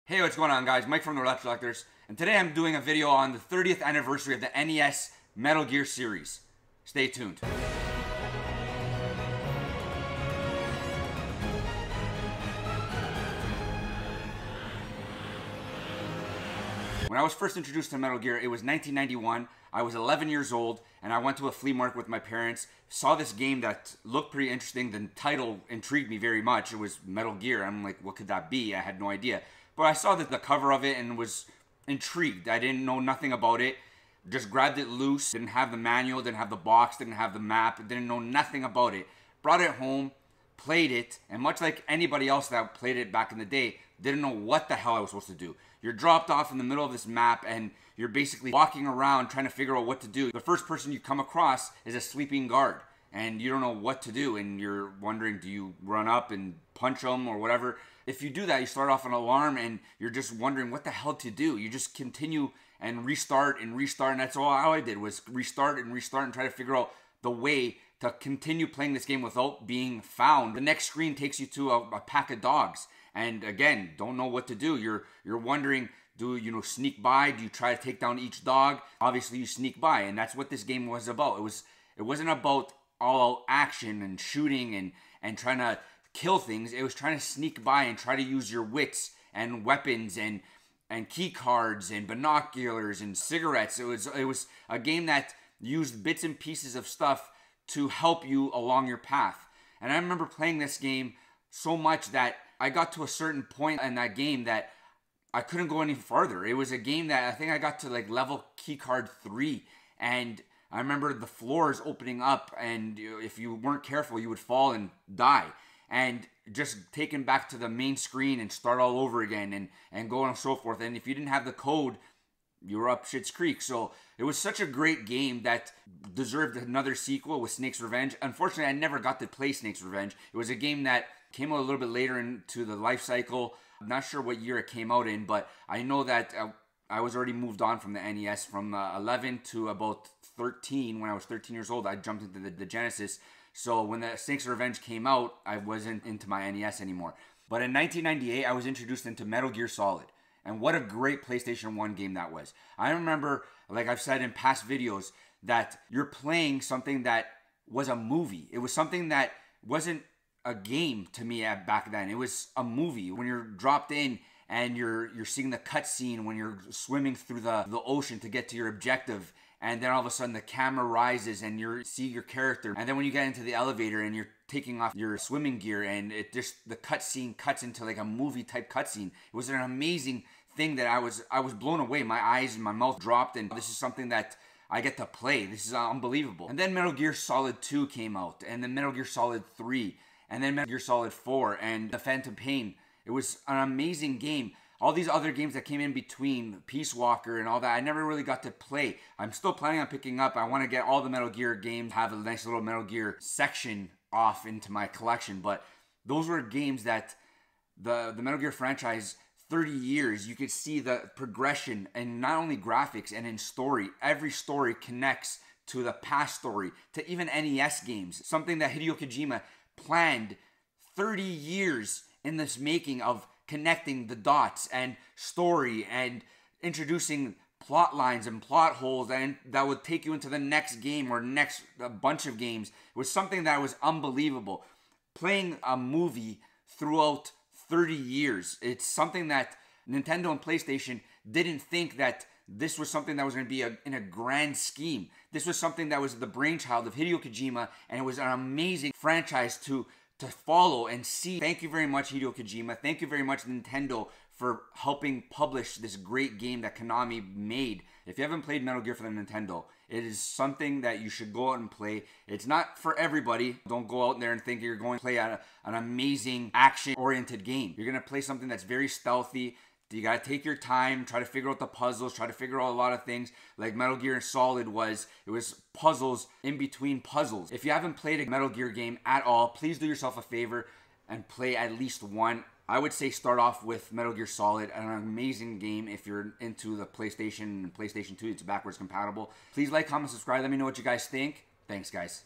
Hey, what's going on, guys? Mike from the Retrollectors, and today I'm doing a video on the 30th anniversary of the NES Metal Gear series. Stay tuned. When I was first introduced to Metal Gear, it was 1991. I was 11 years old, and I went to a flea market with my parents, saw this game that looked pretty interesting. The title intrigued me very much. It was Metal Gear. I'm like, what could that be? I had no idea. But I saw the cover of it and was intrigued. I didn't know nothing about it. Just grabbed it loose. Didn't have the manual, didn't have the box, didn't have the map. Didn't know nothing about it. Brought it home, played it, and much like anybody else that played it back in the day, didn't know what the hell I was supposed to do. You're dropped off in the middle of this map and you're basically walking around trying to figure out what to do. The first person you come across is a sleeping guard and you don't know what to do, and you're wondering, do you run up and punch them or whatever? If you do that, you start off an alarm and you're just wondering what the hell to do. You just continue and restart, and that's all I did, was restart and try to figure out the way to continue playing this game without being found. The next screen takes you to a pack of dogs, and again, don't know what to do. You're wondering, do you sneak by? Do you try to take down each dog? Obviously, you sneak by, and that's what this game was about. It wasn't about all-out action and shooting and trying to kill things. It was trying to sneak by and try to use your wits and weapons and key cards and binoculars and cigarettes. It was a game that used bits and pieces of stuff to help you along your path. And I remember playing this game so much that I got to a certain point in that game that I couldn't go any farther. It was a game that I think I got to like level keycard 3, and I remember the floors opening up, and if you weren't careful, you would fall and die. And just taken back to the main screen and start all over again and go on and so forth. And if you didn't have the code, you were up Shit's Creek. So it was such a great game that deserved another sequel with Snake's Revenge. Unfortunately, I never got to play Snake's Revenge. It was a game that came out a little bit later into the life cycle. I'm not sure what year it came out in, but I know that I was already moved on from the NES. From 11 to about 13. When I was 13 years old, I jumped into the Genesis. So when the Snake's Revenge came out, I wasn't into my NES anymore. But in 1998, I was introduced into Metal Gear Solid. And what a great PlayStation 1 game that was. I remember, like I've said in past videos, that you're playing something that was a movie. It was something that wasn't a game to me back then. It was a movie. When you're dropped in and you're seeing the cutscene when you're swimming through the ocean to get to your objective, and then all of a sudden the camera rises and you see your character, and then when you get into the elevator and you're taking off your swimming gear, and the cutscene cuts into like a movie type cutscene. It was an amazing thing that I was blown away. My eyes and my mouth dropped, and this is something that I get to play. This is unbelievable. And then Metal Gear Solid 2 came out, and then Metal Gear Solid 3, and then Metal Gear Solid 4, and The Phantom Pain. It was an amazing game. All these other games that came in between, Peace Walker and all that, I never really got to play. I'm still planning on picking up. I want to get all the Metal Gear games, have a nice little Metal Gear section off into my collection. But those were games that the Metal Gear franchise, 30 years, you could see the progression, and not only graphics and in story. Every story connects to the past story, to even NES games. Something that Hideo Kojima planned 30 years in this making of connecting the dots and story and introducing plot lines and plot holes, and that would take you into the next game or next bunch of games. It was something that was unbelievable. Playing a movie throughout 30 years. It's something that Nintendo and PlayStation didn't think that this was something that was going to be in a grand scheme. This was something that was the brainchild of Hideo Kojima, and it was an amazing franchise to follow and see. Thank you very much, Hideo Kojima. Thank you very much, Nintendo, for helping publish this great game that Konami made. If you haven't played Metal Gear for the Nintendo, it is something that you should go out and play. It's not for everybody. Don't go out there and think you're going to play an amazing action-oriented game. You're going to play something that's very stealthy. You got to take your time, try to figure out the puzzles, try to figure out a lot of things. Like Metal Gear Solid it was puzzles in between puzzles. If you haven't played a Metal Gear game at all, please do yourself a favor and play at least one. I would say start off with Metal Gear Solid, an amazing game if you're into the PlayStation and PlayStation 2. It's backwards compatible. Please like, comment, subscribe. Let me know what you guys think. Thanks, guys.